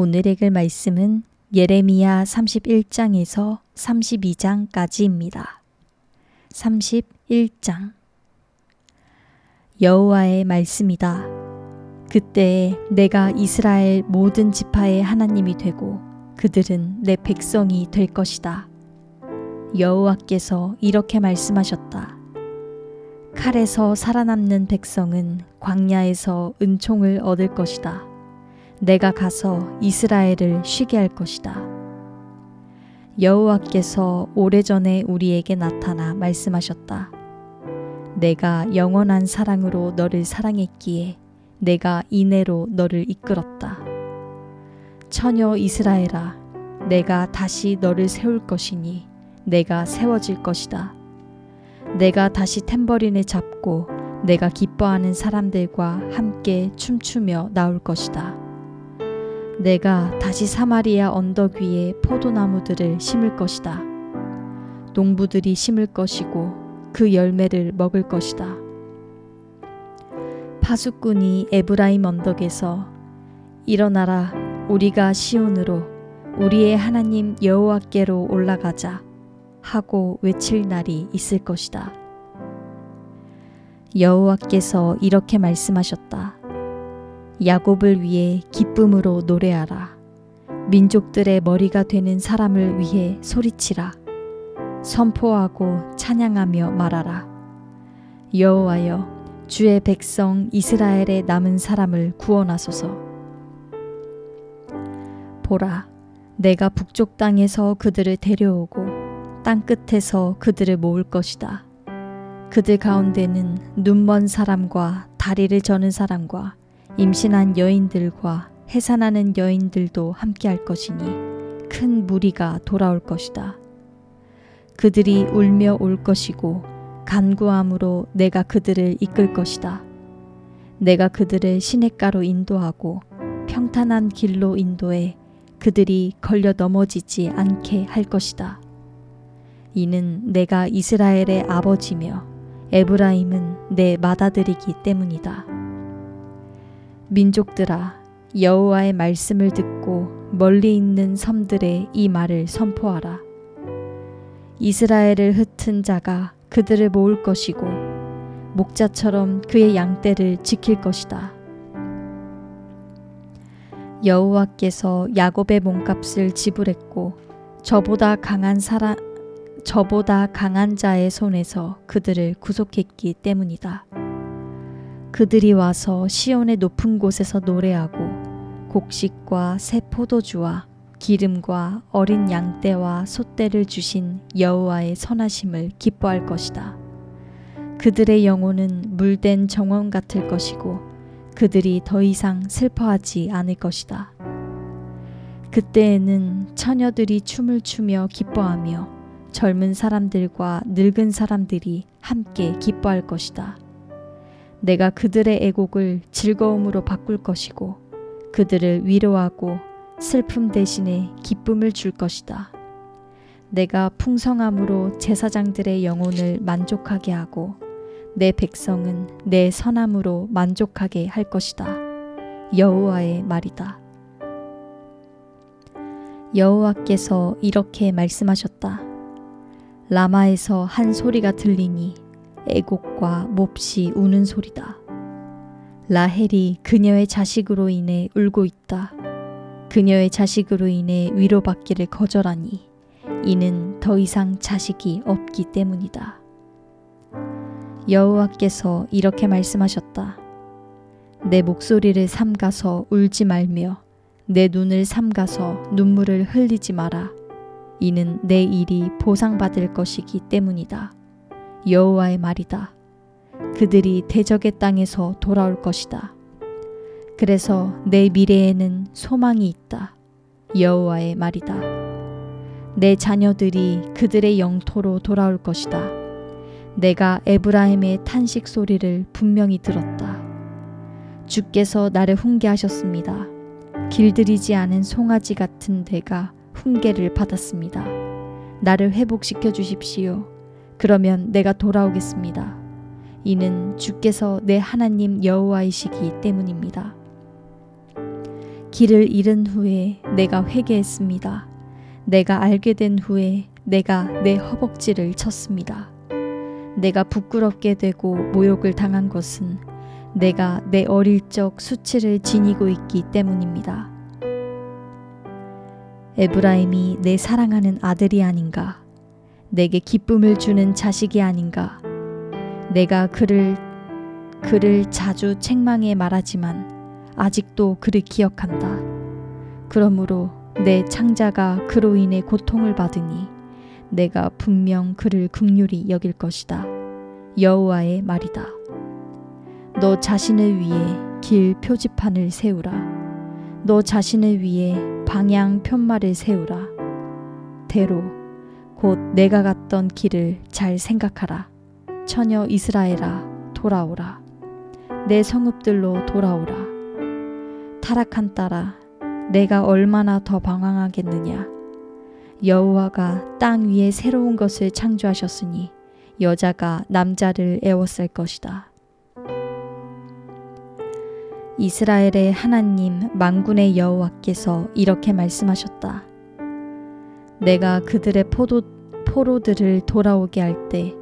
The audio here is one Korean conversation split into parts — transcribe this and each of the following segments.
오늘 읽을 말씀은 예레미야 31장에서 32장까지입니다. 31장 여호와의 말씀이다. 그때에 내가 이스라엘 모든 지파의 하나님이 되고 그들은 내 백성이 될 것이다. 여호와께서 이렇게 말씀하셨다. 칼에서 살아남는 백성은 광야에서 은총을 얻을 것이다. 내가 가서 이스라엘을 쉬게 할 것이다. 여호와께서 오래전에 우리에게 나타나 말씀하셨다. 내가 영원한 사랑으로 너를 사랑했기에 내가 인애로 너를 이끌었다. 처녀 이스라엘아, 내가 다시 너를 세울 것이니 내가 세워질 것이다. 내가 다시 탬버린을 잡고 내가 기뻐하는 사람들과 함께 춤추며 나올 것이다. 내가 다시 사마리아 언덕 위에 포도나무들을 심을 것이다. 농부들이 심을 것이고 그 열매를 먹을 것이다. 파수꾼이 에브라임 언덕에서 일어나라, 우리가 시온으로 우리의 하나님 여호와께로 올라가자 하고 외칠 날이 있을 것이다. 여호와께서 이렇게 말씀하셨다. 야곱을 위해 기쁨으로 노래하라. 민족들의 머리가 되는 사람을 위해 소리치라. 선포하고 찬양하며 말하라. 여호와여, 주의 백성 이스라엘의 남은 사람을 구원하소서. 보라, 내가 북쪽 땅에서 그들을 데려오고 땅 끝에서 그들을 모을 것이다. 그들 가운데는 눈먼 사람과 다리를 저는 사람과 임신한 여인들과 해산하는 여인들도 함께할 것이니 큰 무리가 돌아올 것이다. 그들이 울며 올 것이고 간구함으로 내가 그들을 이끌 것이다. 내가 그들을 시냇가로 인도하고 평탄한 길로 인도해 그들이 걸려 넘어지지 않게 할 것이다. 이는 내가 이스라엘의 아버지며 에브라임은 내 맏아들이기 때문이다. 민족들아, 여호와의 말씀을 듣고 멀리 있는 섬들에 이 말을 선포하라. 이스라엘을 흩은 자가 그들을 모을 것이고 목자처럼 그의 양떼를 지킬 것이다. 여호와께서 야곱의 몸값을 지불했고 저보다 강한 자의 손에서 그들을 구속했기 때문이다. 그들이 와서 시온의 높은 곳에서 노래하고 곡식과 새 포도주와 기름과 어린 양떼와 숫떼를 주신 여호와의 선하심을 기뻐할 것이다. 그들의 영혼은 물된 정원 같을 것이고 그들이 더 이상 슬퍼하지 않을 것이다. 그때에는 처녀들이 춤을 추며 기뻐하며 젊은 사람들과 늙은 사람들이 함께 기뻐할 것이다. 내가 그들의 애곡을 즐거움으로 바꿀 것이고 그들을 위로하고 슬픔 대신에 기쁨을 줄 것이다. 내가 풍성함으로 제사장들의 영혼을 만족하게 하고 내 백성은 내 선함으로 만족하게 할 것이다. 여호와의 말이다. 여호와께서 이렇게 말씀하셨다. 라마에서 한 소리가 들리니 애곡과 몹시 우는 소리다. 라헬이 그녀의 자식으로 인해 울고 있다. 그녀의 자식으로 인해 위로받기를 거절하니 이는 더 이상 자식이 없기 때문이다. 여호와께서 이렇게 말씀하셨다. 내 목소리를 삼가서 울지 말며 내 눈을 삼가서 눈물을 흘리지 마라. 이는 내 일이 보상받을 것이기 때문이다. 여호와의 말이다. 그들이 대적의 땅에서 돌아올 것이다. 그래서 내 미래에는 소망이 있다. 여호와의 말이다. 내 자녀들이 그들의 영토로 돌아올 것이다. 내가 에브라임의 탄식 소리를 분명히 들었다. 주께서 나를 훈계하셨습니다. 길들이지 않은 송아지 같은 내가 훈계를 받았습니다. 나를 회복시켜 주십시오. 그러면 내가 돌아오겠습니다. 이는 주께서 내 하나님 여호와이시기 때문입니다. 길을 잃은 후에 내가 회개했습니다. 내가 알게 된 후에 내가 내 허벅지를 쳤습니다. 내가 부끄럽게 되고 모욕을 당한 것은 내가 내 어릴 적 수치를 지니고 있기 때문입니다. 에브라임이 내 사랑하는 아들이 아닌가? 내게 기쁨을 주는 자식이 아닌가? 내가 그를 자주 책망해 말하지만 아직도 그를 기억한다. 그러므로 내 창자가 그로 인해 고통을 받으니 내가 분명 그를 긍휼히 여길 것이다. 여호와의 말이다. 너 자신을 위해 길 표지판을 세우라. 너 자신을 위해 방향 편말을 세우라. 대로 곧 내가 갔던 길을 잘 생각하라. 처녀 이스라엘아, 돌아오라. 내 성읍들로 돌아오라. 타락한 딸아, 내가 얼마나 더 방황하겠느냐. 여호와가 땅 위에 새로운 것을 창조하셨으니 여자가 남자를 애워쌀 것이다. 이스라엘의 하나님 만군의 여호와께서 이렇게 말씀하셨다. 내가 그들의 포로들을 돌아오게 할 때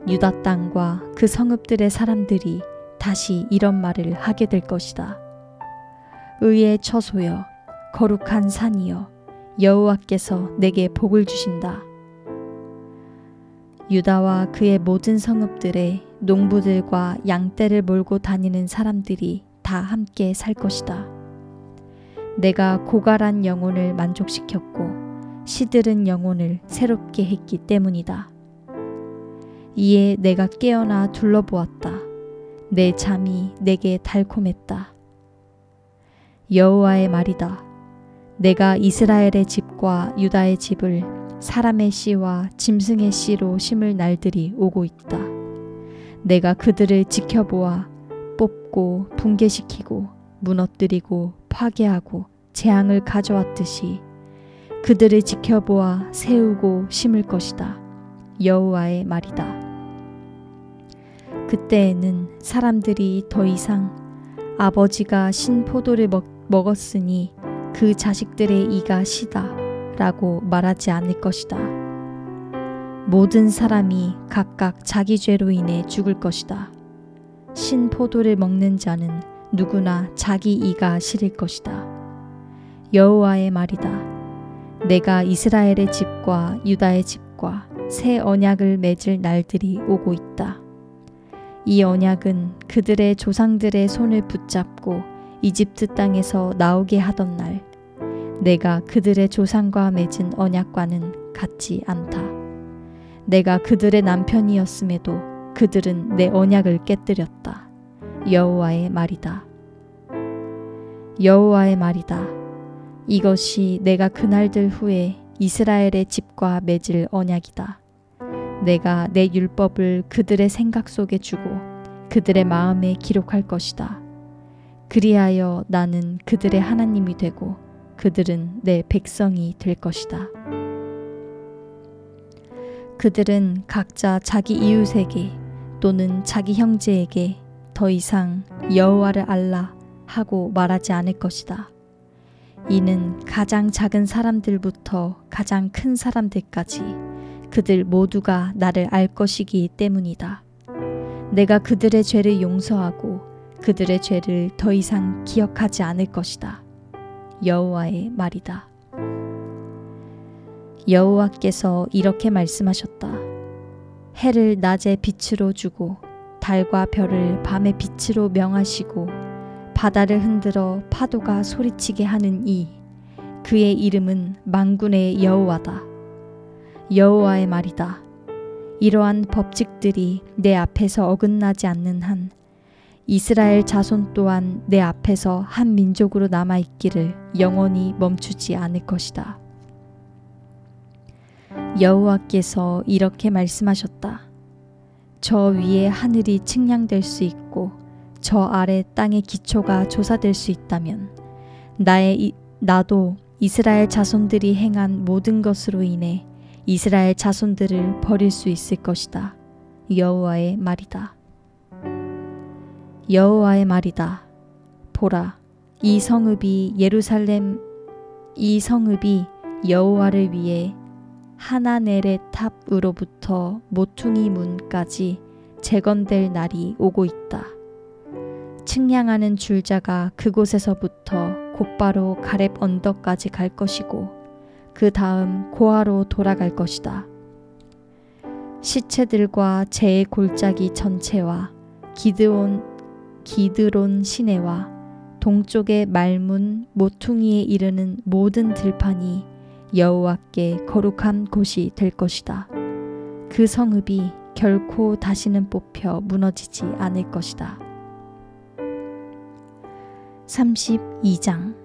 유다 땅과 그 성읍들의 사람들이 다시 이런 말을 하게 될 것이다. 의의 처소여, 거룩한 산이여, 여호와께서 내게 복을 주신다. 유다와 그의 모든 성읍들에 농부들과 양떼를 몰고 다니는 사람들이 다 함께 살 것이다. 내가 고갈한 영혼을 만족시켰고 시들은 영혼을 새롭게 했기 때문이다. 이에 내가 깨어나 둘러보았다. 내 잠이 내게 달콤했다. 여호와의 말이다. 내가 이스라엘의 집과 유다의 집을 사람의 씨와 짐승의 씨로 심을 날들이 오고 있다. 내가 그들을 지켜보아 뽑고 붕괴시키고 무너뜨리고 파괴하고 재앙을 가져왔듯이 그들을 지켜보아 세우고 심을 것이다. 여호와의 말이다. 그때에는 사람들이 더 이상 아버지가 신 포도를 먹었으니 그 자식들의 이가 시다 라고 말하지 않을 것이다. 모든 사람이 각각 자기 죄로 인해 죽을 것이다. 신 포도를 먹는 자는 누구나 자기 이가 시릴 것이다. 여호와의 말이다. 내가 이스라엘의 집과 유다의 집과 새 언약을 맺을 날들이 오고 있다. 이 언약은 그들의 조상들의 손을 붙잡고 이집트 땅에서 나오게 하던 날, 내가 그들의 조상과 맺은 언약과는 같지 않다. 내가 그들의 남편이었음에도 그들은 내 언약을 깨뜨렸다. 여호와의 말이다. 여호와의 말이다. 이것이 내가 그날들 후에 이스라엘의 집과 맺을 언약이다. 내가 내 율법을 그들의 생각 속에 주고 그들의 마음에 기록할 것이다. 그리하여 나는 그들의 하나님이 되고 그들은 내 백성이 될 것이다. 그들은 각자 자기 이웃에게 또는 자기 형제에게 더 이상 여호와를 알라 하고 말하지 않을 것이다. 이는 가장 작은 사람들부터 가장 큰 사람들까지 그들 모두가 나를 알 것이기 때문이다. 내가 그들의 죄를 용서하고 그들의 죄를 더 이상 기억하지 않을 것이다. 여호와의 말이다. 여호와께서 이렇게 말씀하셨다. 해를 낮에 빛으로 주고 달과 별을 밤의 빛으로 명하시고 바다를 흔들어 파도가 소리치게 하는 그의 이름은 만군의 여호와다. 여호와의 말이다. 이러한 법칙들이 내 앞에서 어긋나지 않는 한 이스라엘 자손 또한 내 앞에서 한 민족으로 남아있기를 영원히 멈추지 않을 것이다. 여호와께서 이렇게 말씀하셨다. 저 위에 하늘이 측량될 수 있고 저 아래 땅의 기초가 조사될 수 있다면 나도 이스라엘 자손들이 행한 모든 것으로 인해 이스라엘 자손들을 버릴 수 있을 것이다. 여호와의 말이다. 여호와의 말이다. 보라, 이 성읍이 여호와를 위해 하나넬의 탑으로부터 모퉁이 문까지 재건될 날이 오고 있다. 측량하는 줄자가 그곳에서부터 곧바로 가렙 언덕까지 갈 것이고 그 다음 고아로 돌아갈 것이다. 시체들과 재의 골짜기 전체와 기드론 시내와 동쪽의 말문 모퉁이에 이르는 모든 들판이 여호와께 거룩한 곳이 될 것이다. 그 성읍이 결코 다시는 뽑혀 무너지지 않을 것이다. 32장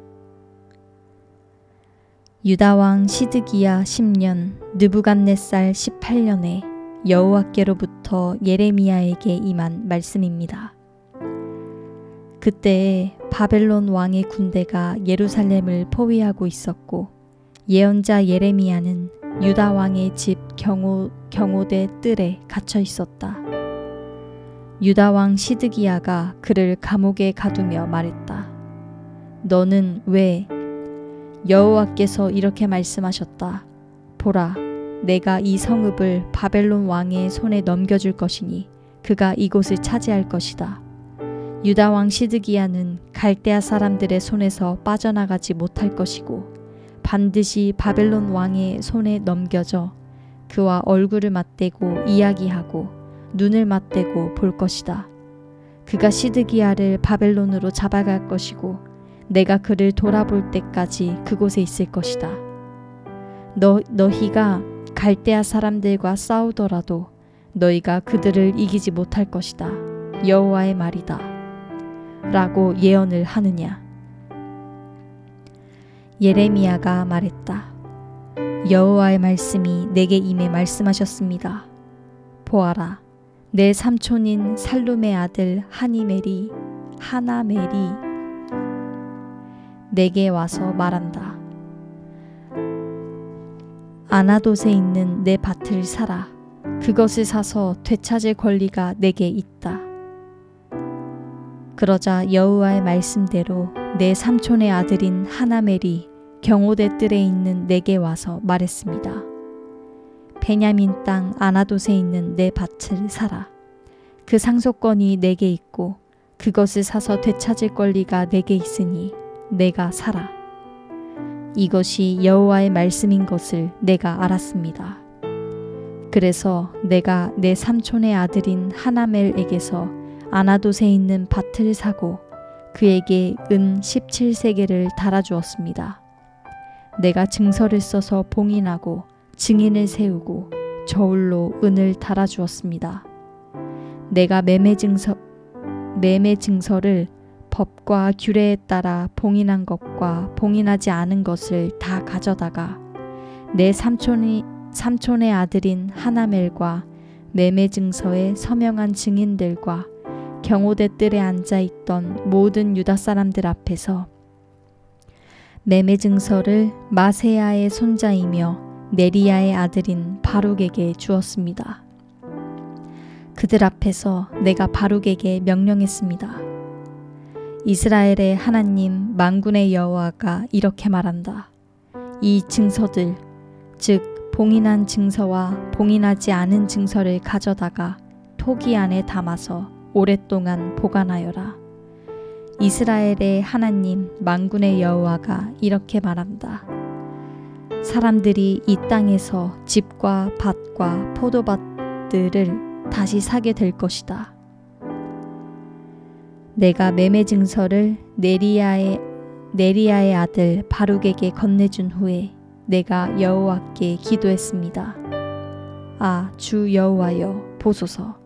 유다왕 시드기야 10년 느부갓네살 18년에 여호와께로부터 예레미야에게 임한 말씀입니다. 그때에 바벨론 왕의 군대가 예루살렘을 포위하고 있었고 예언자 예레미야는 유다 왕의 집 경호대 뜰에 갇혀 있었다. 유다 왕 시드기야가 그를 감옥에 가두며 말했다. 너는 왜? 여호와께서 이렇게 말씀하셨다. 보라, 내가 이 성읍을 바벨론 왕의 손에 넘겨줄 것이니 그가 이곳을 차지할 것이다. 유다 왕 시드기야는 갈대아 사람들의 손에서 빠져나가지 못할 것이고 반드시 바벨론 왕의 손에 넘겨져 그와 얼굴을 맞대고 이야기하고 눈을 맞대고 볼 것이다. 그가 시드기야를 바벨론으로 잡아갈 것이고 내가 그를 돌아볼 때까지 그곳에 있을 것이다. 너희가 갈대아 사람들과 싸우더라도 너희가 그들을 이기지 못할 것이다. 여호와의 말이다. 라고 예언을 하느냐. 예레미야가 말했다. 여호와의 말씀이 내게 임해 말씀하셨습니다. 보아라, 내 삼촌인 살룸의 아들 하나멜이 내게 와서 말한다. 아나돗에 있는 내 밭을 사라. 그것을 사서 되찾을 권리가 내게 있다. 그러자 여호와의 말씀대로 내 삼촌의 아들인 하나멜이 경호대 뜰에 있는 내게 와서 말했습니다. 베냐민 땅 아나돗에 있는 내 밭을 사라. 그 상속권이 내게 있고 그것을 사서 되찾을 권리가 내게 있으니 내가 사라. 이것이 여호와의 말씀인 것을 내가 알았습니다. 그래서 내가 내 삼촌의 아들인 하나멜에게서 아나돗에 있는 밭을 사고 그에게 은 17세겔을 달아주었습니다. 내가 증서를 써서 봉인하고 증인을 세우고 저울로 은을 달아주었습니다. 내가 매매 증서를 법과 규례에 따라 봉인한 것과 봉인하지 않은 것을 다 가져다가 내 삼촌의 아들인 하나멜과 매매 증서에 서명한 증인들과 경호대 뜰에 앉아있던 모든 유다 사람들 앞에서 매매 증서를 마세야의 손자이며 네리야의 아들인 바룩에게 주었습니다. 그들 앞에서 내가 바룩에게 명령했습니다. 이스라엘의 하나님 만군의 여호와가 이렇게 말한다. 이 증서들, 즉 봉인한 증서와 봉인하지 않은 증서를 가져다가 토기 안에 담아서 오랫동안 보관하여라. 이스라엘의 하나님 만군의 여호와가 이렇게 말한다. 사람들이 이 땅에서 집과 밭과 포도밭들을 다시 사게 될 것이다. 내가 매매 증서를 네리야의 아들 바룩에게 건네준 후에 내가 여호와께 기도했습니다. 아, 주 여호와여, 보소서.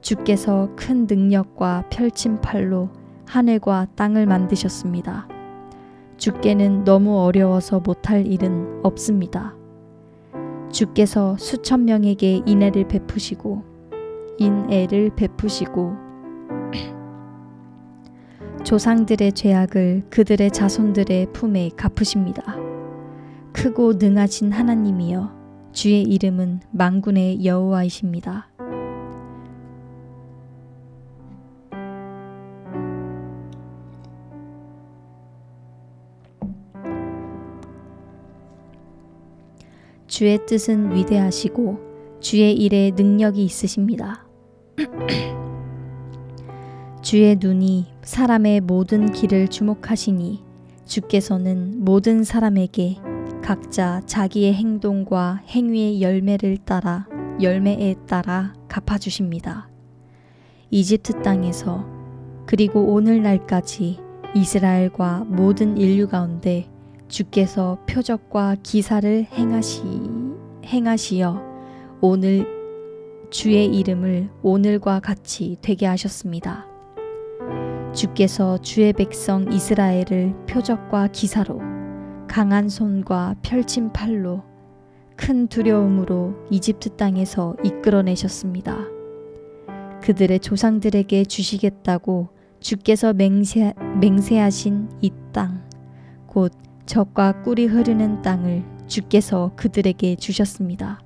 주께서 큰 능력과 펼친 팔로 하늘과 땅을 만드셨습니다. 주께는 너무 어려워서 못할 일은 없습니다. 주께서 수천 명에게 인애를 베푸시고 조상들의 죄악을 그들의 자손들의 품에 갚으십니다. 크고 능하신 하나님이여, 주의 이름은 만군의 여호와이십니다. 주의 뜻은 위대하시고 주의 일에 능력이 있으십니다. 주의 눈이 사람의 모든 길을 주목하시니 주께서는 모든 사람에게 각자 자기의 행동과 행위의 열매에 따라 갚아주십니다. 이집트 땅에서 그리고 오늘날까지 이스라엘과 모든 인류 가운데 주께서 표적과 기사를 행하시어 오늘 주의 이름을 오늘과 같이 되게 하셨습니다. 주께서 주의 백성 이스라엘을 표적과 기사로 강한 손과 펼친 팔로 큰 두려움으로 이집트 땅에서 이끌어내셨습니다. 그들의 조상들에게 주시겠다고 주께서 맹세하신 이 땅, 곧 젖과 꿀이 흐르는 땅을 주께서 그들에게 주셨습니다.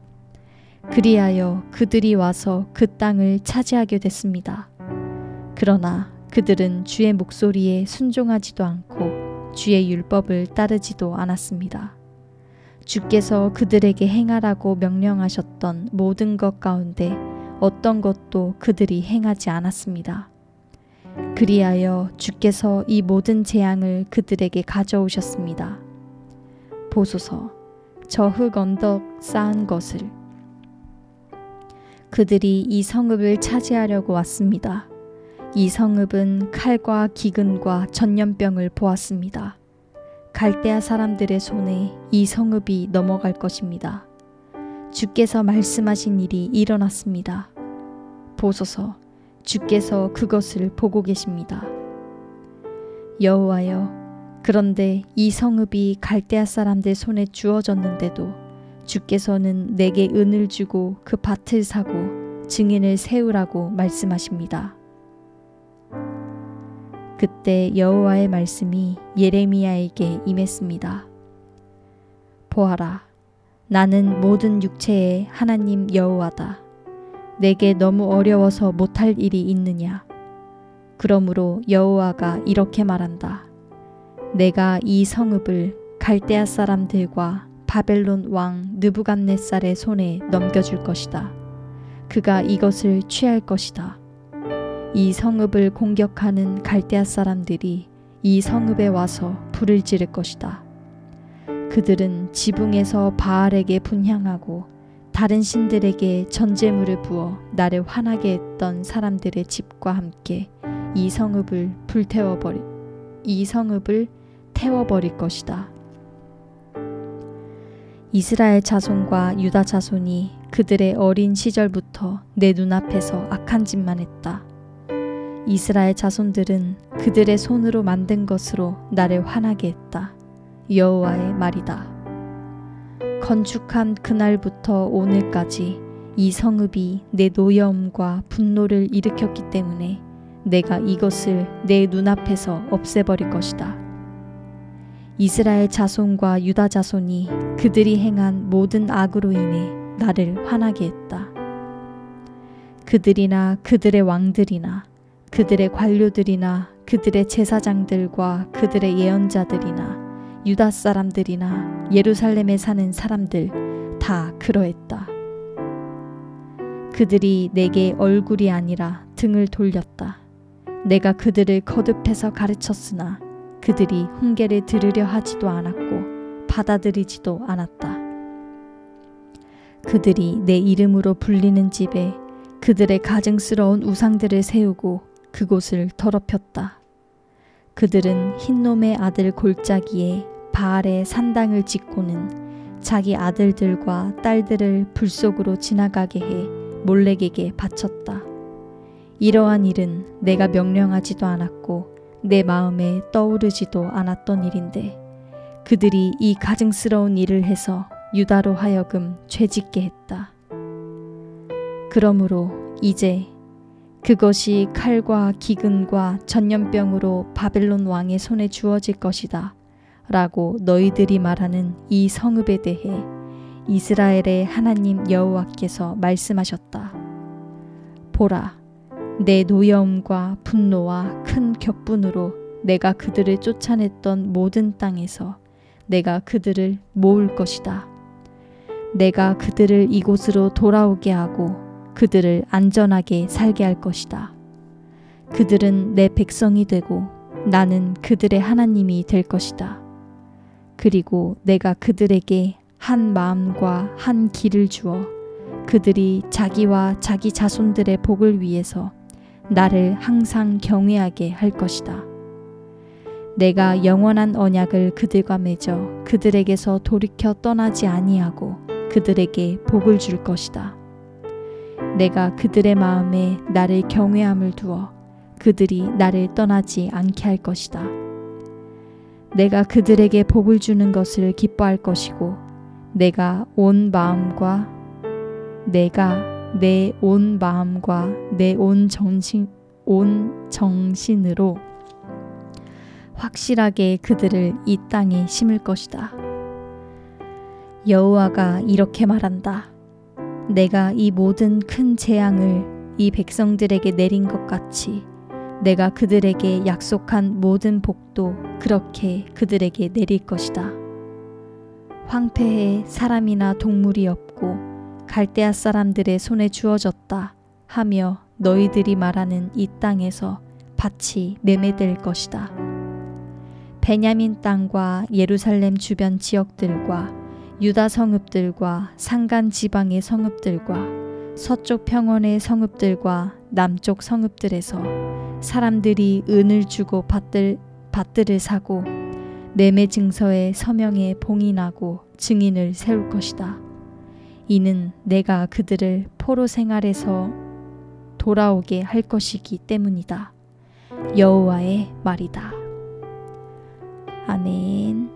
그리하여 그들이 와서 그 땅을 차지하게 됐습니다. 그러나 그들은 주의 목소리에 순종하지도 않고 주의 율법을 따르지도 않았습니다. 주께서 그들에게 행하라고 명령하셨던 모든 것 가운데 어떤 것도 그들이 행하지 않았습니다. 그리하여 주께서 이 모든 재앙을 그들에게 가져오셨습니다. 보소서, 저 흙 언덕 쌓은 것을 그들이 이 성읍을 차지하려고 왔습니다. 이 성읍은 칼과 기근과 전염병을 보았습니다. 갈대아 사람들의 손에 이 성읍이 넘어갈 것입니다. 주께서 말씀하신 일이 일어났습니다. 보소서, 주께서 그것을 보고 계십니다. 여호와여, 그런데 이 성읍이 갈대아 사람들 손에 주어졌는데도 주께서는 내게 은을 주고 그 밭을 사고 증인을 세우라고 말씀하십니다. 그때 여호와의 말씀이 예레미야에게 임했습니다. 보아라, 나는 모든 육체의 하나님 여호와다. 내게 너무 어려워서 못할 일이 있느냐? 그러므로 여호와가 이렇게 말한다. 내가 이 성읍을 갈대아 사람들과 바벨론 왕 느부갓네살의 손에 넘겨줄 것이다. 그가 이것을 취할 것이다. 이 성읍을 공격하는 갈대아 사람들이 이 성읍에 와서 불을 지를 것이다. 그들은 지붕에서 바알에게 분향하고 다른 신들에게 전제물을 부어 나를 화나게 했던 사람들의 집과 함께 이 성읍을 태워버릴 것이다. 이스라엘 자손과 유다 자손이 그들의 어린 시절부터 내 눈앞에서 악한 짓만 했다. 이스라엘 자손들은 그들의 손으로 만든 것으로 나를 화나게 했다. 여호와의 말이다. 건축한 그날부터 오늘까지 이 성읍이 내 노여움과 분노를 일으켰기 때문에 내가 이것을 내 눈앞에서 없애버릴 것이다. 이스라엘 자손과 유다 자손이 그들이 행한 모든 악으로 인해 나를 화나게 했다. 그들이나 그들의 왕들이나 그들의 관료들이나 그들의 제사장들과 그들의 예언자들이나 유다 사람들이나 예루살렘에 사는 사람들 다 그러했다. 그들이 내게 얼굴이 아니라 등을 돌렸다. 내가 그들을 거듭해서 가르쳤으나 그들이 훈계를 들으려 하지도 않았고 받아들이지도 않았다. 그들이 내 이름으로 불리는 집에 그들의 가증스러운 우상들을 세우고 그곳을 더럽혔다. 그들은 흰놈의 아들 골짜기에 바알의 산당을 짓고는 자기 아들들과 딸들을 불 속으로 지나가게 해 몰렉에게 바쳤다. 이러한 일은 내가 명령하지도 않았고 내 마음에 떠오르지도 않았던 일인데 그들이 이 가증스러운 일을 해서 유다로 하여금 죄짓게 했다. 그러므로 이제 그것이 칼과 기근과 전염병으로 바벨론 왕의 손에 주어질 것이다 라고 너희들이 말하는 이 성읍에 대해 이스라엘의 하나님 여호와께서 말씀하셨다. 보라, 내 노여움과 분노와 큰 격분으로 내가 그들을 쫓아냈던 모든 땅에서 내가 그들을 모을 것이다. 내가 그들을 이곳으로 돌아오게 하고 그들을 안전하게 살게 할 것이다. 그들은 내 백성이 되고 나는 그들의 하나님이 될 것이다. 그리고 내가 그들에게 한 마음과 한 길을 주어 그들이 자기와 자기 자손들의 복을 위해서 나를 항상 경외하게 할 것이다. 내가 영원한 언약을 그들과 맺어 그들에게서 돌이켜 떠나지 아니하고 그들에게 복을 줄 것이다. 내가 그들의 마음에 나를 경외함을 두어 그들이 나를 떠나지 않게 할 것이다. 내가 그들에게 복을 주는 것을 기뻐할 것이고 내가 내 온 마음과 내 온 정신으로 확실하게 그들을 이 땅에 심을 것이다. 여호와가 이렇게 말한다. 내가 이 모든 큰 재앙을 이 백성들에게 내린 것 같이 내가 그들에게 약속한 모든 복도 그렇게 그들에게 내릴 것이다. 황폐해 사람이나 동물이 없고 갈대아 사람들의 손에 주어졌다 하며 너희들이 말하는 이 땅에서 밭이 매매될 것이다. 베냐민 땅과 예루살렘 주변 지역들과 유다 성읍들과 산간 지방의 성읍들과 서쪽 평원의 성읍들과 남쪽 성읍들에서 사람들이 은을 주고 밭들을 사고 매매 증서에 서명에 봉인하고 증인을 세울 것이다. 이는 내가 그들을 포로 생활에서 돌아오게 할 것이기 때문이다. 여호와의 말이다. 아멘.